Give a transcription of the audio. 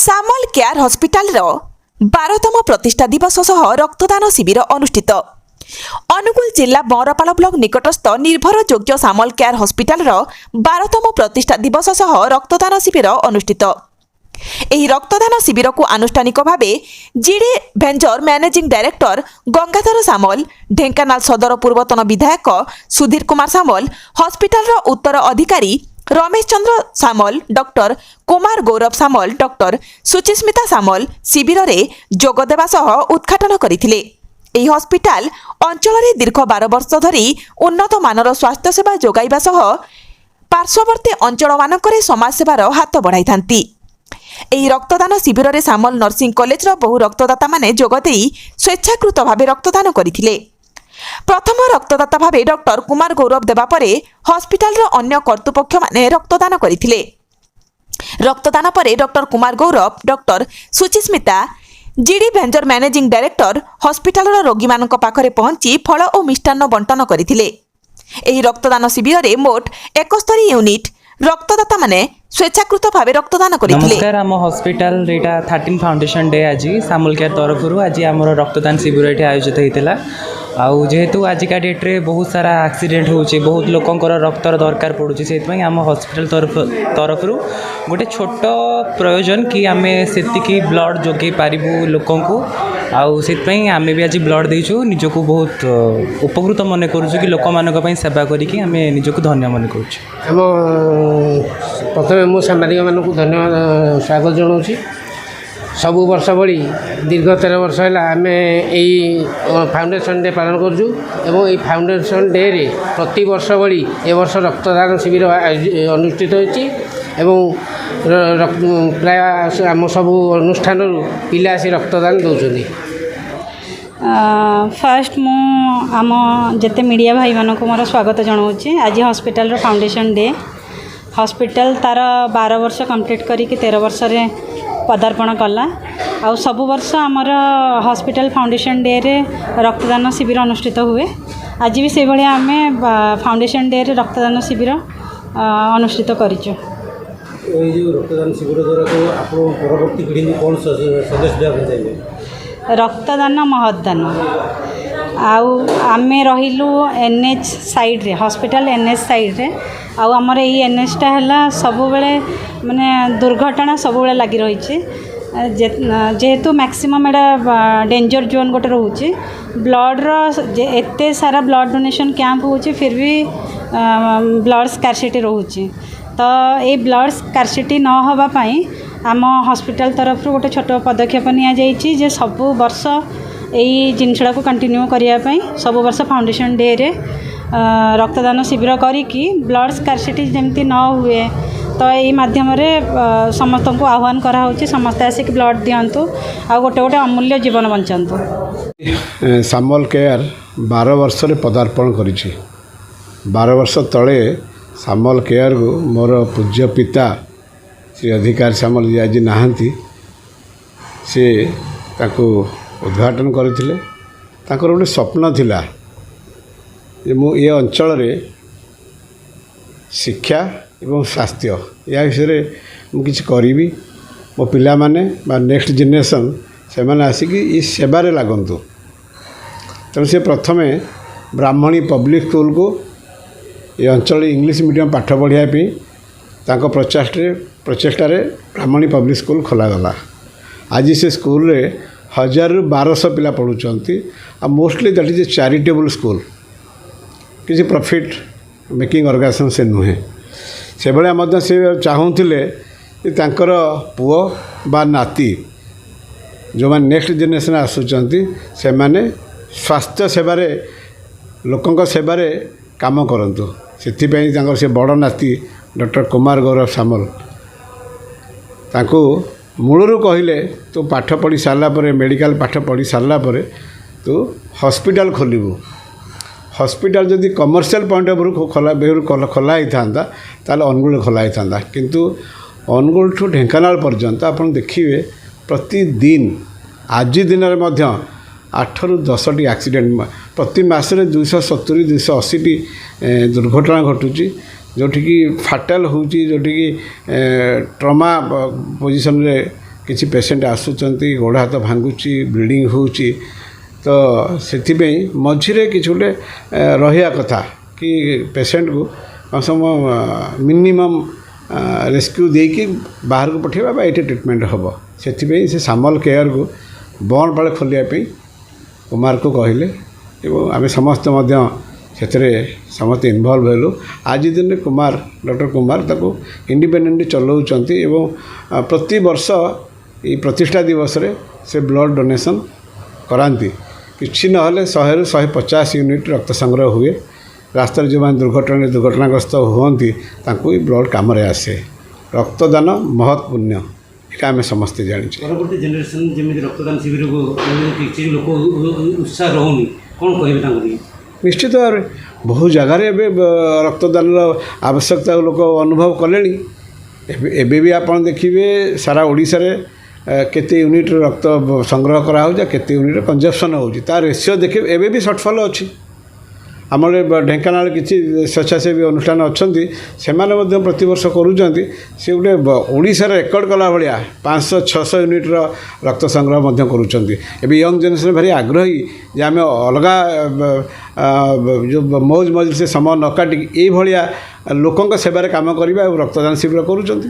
सामल care hospital 12तम प्रतिष्ठा दिवस सह रक्तदान शिविर अनुष्ठित। अनुगुल जिला बरपाल ब्लॉक निकटस्थ निर्भर योग्य सामल केयर हॉस्पिटल 12तम प्रतिष्ठा दिवस सह रक्तदान शिविर अनुष्ठित। ଏହି ରକ୍ତଦାନ ଶିବିରକୁ ଆନୁଷ୍ଠାନିକ ଭାବେ GD venture managing director Gangadhar Samal, Dhenkanal ସଦର ପୂର୍ବତନ ବିଧାୟକ ସୁଧୀର କୁମାର ସାମଲ, ହସ୍ପିଟାଲର ଉତ୍ତର ଅଧିକାରୀ ରମେଶ ଚନ୍ଦ୍ର ସାମଲ, ଡକ୍ଟର କୁମାର ଗୌରବ ସାମଲ, ଡକ୍ଟର ସୁଚିସ୍ମିତା ସାମଲ ଶିବିରରେ ଯୋଗ ଦେବା ସହ ଉଦ୍ଘାଟନ କରିଥିଲେ। ଏହି ହସ୍ପିଟାଲ ଅଞ୍ଚଳରେ ଦୀର୍ଘ 12 ବର୍ଷ ଧରି ଉନ୍ନତ ମାନର ସ୍ୱାସ୍ଥ୍ୟ ସେବା ଯୋଗାଇବା ସହ ପାର୍ଶ୍ୱବର୍ତ୍ତୀ ଅଞ୍ଚଳମାନଙ୍କରେ ସମାଜସେବାର ହାତ ବଢ଼ାଇଥାନ୍ତି। ଏହି ରକ୍ତଦାନ ଶିବିରରେ ସାମଲ ନର୍ସିଂ କଲେଜର ବହୁ ରକ୍ତଦାତା ମାନେ ଯୋଗଦେଇ ସ୍ୱେଚ୍ଛାକୃତ ଭାବେ ରକ୍ତଦାନ କରିଥିଲେ। ପ୍ରଥମ ରକ୍ତଦାତା ଭାବେ ଡକ୍ଟର କୁମାର ଗୌରବ ଦେବା ପରେ ହସ୍ପିଟାଲର ଅନ୍ୟ କର୍ତ୍ତୃପକ୍ଷ ମାନେ ରକ୍ତଦାନ କରିଥିଲେ। ରକ୍ତଦାନ ପରେ doctor Kumar Gourav, doctor Suchismita, GD venture managing director ହସ୍ପିଟାଲର ରୋଗୀମାନଙ୍କ ପାଖରେ ପହଞ୍ଚି ଫଳ ଓ ମିଷ୍ଟାନ୍ନ ବଣ୍ଟନ କରିଥିଲେ। ଏହି ରକ୍ତଦାନ ଶିବିରରେ ମୋଟ 71 ୟୁନିଟ୍ रक्तदाता माने स्वेच्छाकृत भाव रक्तदान करथिले। नमस्कार, आम हॉस्पिटल रेटा 13 फाउंडेशन डे आज सामल केयर तरफ आज आम रक्तदान शिविर ये आयोजित होता। आउ जेहेतु आजिका डेट्रे बहुत सारा एक्सीडेंट होची, बहुत लोकंकर रक्तर दरकार पड़ुची, से आम हॉस्पिटल तरफ गोटे छोट प्रयोजन कि आम से ब्लड जोगे पारिबु लोकं को। आउ से आम भी आज ब्लड देचु, निजको बहुत उपकृत मन करूँ कि लोक मान सेवा करिकी आम निजको धन्य मन करूँ। प्रथम मु सांबादिक मानक धन्यवाद स्वागत जनाऊँगी। सबु वर्ष भली दीर्घ 13 वर्ष है आम यही फाउंडेशन डे पालन करूँ। एवं फाउंडेशन डे रे प्रति वर्ष भली ए वर्ष रक्तदान शिविर अनुष्ठित होती। प्राय आम सब अनुष्ठान पिला आसी रक्तदान दौरान फास्ट मु आम जिते मीडिया भाई मानक मोर स्वागत जनाऊँगी। आज हॉस्पिटल फाउंडेशन डे हॉस्पिटल तार 12 वर्ष कंप्लीट करी 13 वर्ष रे पदार्पण कला। आ सब वर्ष आमर हॉस्पिटल फाउंडेशन डे रे रक्तदान शिविर अनुष्ठित हुए। आज भी से भाया आम फाउंडेशन डे रे रक्तदान शिविर अनुष्ठित करिचु। रक्तदान शिविर द्वारा तो आप परवर्ती पीढ़ी में कौन संदेश देना चाहिए? रक्तदान महदान। आमे रहिलु एनएच साइड रे, हॉस्पिटल एनएच साइड रे। आमर ये एनएचटा है सब बेले माने दुर्घटना सब बेले लगी रही। जेहेतु मैक्सिमम एटा डेंजर जोन गोटे रोचे ब्लड एते सारा ब्लड डोनेशन कैंप होची, फिर भी ब्लड स्कार्सिटी रोचे। तो ये ब्लड स्कार्सिटी न होबा पई आम हॉस्पिटल तरफ गोटे छोट पदक्षेप निया जाइछि जे सब वर्ष यही जिनसा को कंटिन्यू करने सब वर्ष फाउंडेशन डे रे रक्तदान शिविर करिकी ब्लड स्कार्सिटी जमती न हुए। तो यही माध्यम रे समस्त को आह्वान करा होछि, समस्त आसिक ब्लड दियंतु आ गोटे गोटे अमूल्य जीवन बंचंतु। सामल केयर 12 वर्ष रे पदार्पण करिछि। 12 वर्ष तले सामल केयर को मोर पूज्य पिता श्री अधिकारी सामल जी आज नहांती से ताको उद्घाटन करथिले। ताकर गोटे स्वप्न थिला जे मु ये अंचल रे शिक्षा एवं स्वास्थ्य या विषय मु किछि करिवि। मो पिला माने बा नेक्स्ट जनरेशन से माने आसिकी ई सेवारे लागंतु। तेणु से प्रथमे ब्राह्मणी पब्लिक स्कूल को ये अंचल इंग्लिश मीडियम पाठ पढ़ापी तांको प्रचेष्टा ब्राह्मणी पब्लिक स्कूल खोलागला। आज से स्कूल रे 1000 ରୁ 1200 पिला पढ़ुंट। आ mostly that is a charitable school, किसी प्रॉफिट मेकिंग ऑर्गेनाइजेशन से नुहे। से भाया से चाहूले तांकर पुओ बा नाती जो मैंने नेक्स्ट जनरेशन आसुंच से माने स्वास्थ्य सेवार लोकों सेवार काम करतु। से बड़ नाती डॉक्टर कुमार गौरव सामल तांको मूलरू कहले तू पाठ पढ़ी सारा पर मेडिकल पाठ पढ़ी सारा पर तू हॉस्पिटल खोलू। हॉस्पिटल जदि कमर्शियल पॉइंट ऑफ व्यू खोला ही था ताल अनुगुल खोला ही था, किंतु अनुगुल ठू ढेंकानाल पर्यंत आप देखिए प्रतिदिन आज दिन में 8 ରୁ 10ଟି एक्सीडेंट प्रति मासरे 270-280टी दुर्घटना घटुची, जोटिकी फाटाल होची, जोटिकी ट्रमा पोजिशन रे କିଛି ପେସେଣ୍ଟ ଆସୁଛନ୍ତି ଗୋଡ଼ ହାତ ଭାଙ୍ଗୁଛି ବ୍ଲିଡ଼ିଂ ହେଉଛି ତ ସେଥିପାଇଁ ମଝିରେ କିଛି ଗୋଟେ ରହିବା କଥା କି ପେସେଣ୍ଟକୁ କମ୍ ସେ କମ୍ ମିନିମମ୍ ରେସ୍କ୍ୟୁ ଦେଇକି ବାହାରକୁ ପଠାଇବା ବା ଏଇଠି ଟ୍ରିଟମେଣ୍ଟ ହେବ ସେଥିପାଇଁ ସେ ସାମଲ କେୟାରକୁ ବନ୍ଦ ପାଳେ ଖୋଲିବା ପାଇଁ କୁମାରକୁ କହିଲେ ଏବଂ ଆମେ ସମସ୍ତେ ମଧ୍ୟ ସେଥିରେ ସମସ୍ତେ ଇନଭଲ୍ଭ ହେଲୁ ଆଜି ଦିନରେ ଡକ୍ଟର କୁମାର ତାକୁ ଇଣ୍ଡିପେଣ୍ଡେଣ୍ଟଲି ଚଲାଉଛନ୍ତି ଏବଂ ପ୍ରତିବର୍ଷ ଏଇ ପ୍ରତିଷ୍ଠା ଦିବସରେ ସେ ବ୍ଲଡ଼ ଡୋନେସନ୍ କରାନ୍ତି କିଛି ନହେଲେ 100ରୁ 150 ୟୁନିଟ୍ ରକ୍ତ ସଂଗ୍ରହ ହୁଏ ରାସ୍ତାରେ ଯେଉଁମାନେ ଦୁର୍ଘଟଣାଗ୍ରସ୍ତ ହୁଅନ୍ତି ତାଙ୍କୁ ଏଇ ବ୍ଲଡ଼ କାମରେ ଆସେ ରକ୍ତଦାନ ମହତ୍ ପୁଣ୍ୟ ଏଇଟା ଆମେ ସମସ୍ତେ ଜାଣିଛେ ପରବର୍ତ୍ତୀ ଜେନେରେସନ୍ ଯେମିତି ରକ୍ତଦାନ ଶିବିରକୁ କିଛି ଲୋକ ଉତ୍ସାହ ରହୁନି କ'ଣ କହିବେ ତାଙ୍କୁ ନେଇ ନିଶ୍ଚିତ ଭାବରେ ବହୁ ଜାଗାରେ ଏବେ ରକ୍ତଦାନର ଆବଶ୍ୟକତା ଲୋକ ଅନୁଭବ କଲେଣି ଏବେ ବି ଆପଣ ଦେଖିବେ ସାରା ଓଡ଼ିଶାରେ କେତେ ୟୁନିଟ୍ ରକ୍ତ ସଂଗ୍ରହ କରାହେଉଛି କେତେ ୟୁନିଟ୍ କଞ୍ଜମ୍ପସନ୍ ହେଉଛି ତା ରେସିଓ ଦେଖିବେ ଏବେ ବି ସର୍ଟଫଲ୍ ଅଛି ଆମର ଢେଙ୍କାନାଳ କିଛି ସ୍ୱେଚ୍ଛାସେବୀ ଅନୁଷ୍ଠାନ ଅଛନ୍ତି ସେମାନେ ମଧ୍ୟ ପ୍ରତିବର୍ଷ କରୁଛନ୍ତି ସେ ଗୋଟେ ଓଡ଼ିଶାରେ ରେକର୍ଡ଼ କଲା ଭଳିଆ 500-600 ୟୁନିଟ୍ର ରକ୍ତ ସଂଗ୍ରହ ମଧ୍ୟ କରୁଛନ୍ତି ଏବେ ୟଙ୍ଗ ଜେନେରେସନ୍ ଭାରି ଆଗ୍ରହୀ ଯେ ଆମେ ଅଲଗା ଯେଉଁ ମୌଜ ମଜଲିସ୍ ସମୟ ନ କାଟିକି ଏଇଭଳିଆ ଲୋକଙ୍କ ସେବାରେ କାମ କରିବା ଆଉ ରକ୍ତଦାନ ଶିବିର କରୁଛନ୍ତି